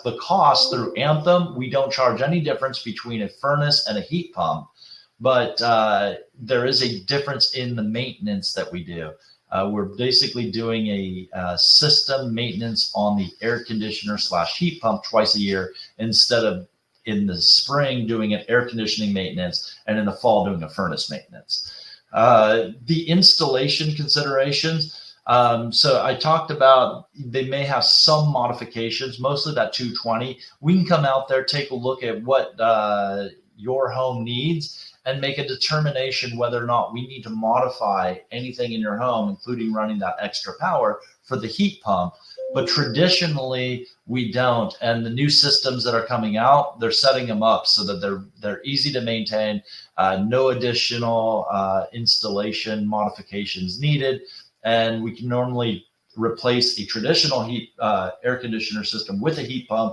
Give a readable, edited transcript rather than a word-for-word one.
The cost through Anthem, we don't charge any difference between a furnace and a heat pump, but there is a difference in the maintenance that we do. We're basically doing a system maintenance on the air conditioner / heat pump twice a year, instead of in the spring doing an air conditioning maintenance and in the fall doing a furnace maintenance. The installation considerations. So I talked about they may have some modifications, mostly that 220. We can come out there, take a look at what your home needs, and make a determination whether or not we need to modify anything in your home, including running that extra power for the heat pump. But traditionally, we don't. And the new systems that are coming out, they're setting them up so that they're easy to maintain, no additional installation modifications needed. And we can normally replace a traditional heat air conditioner system with a heat pump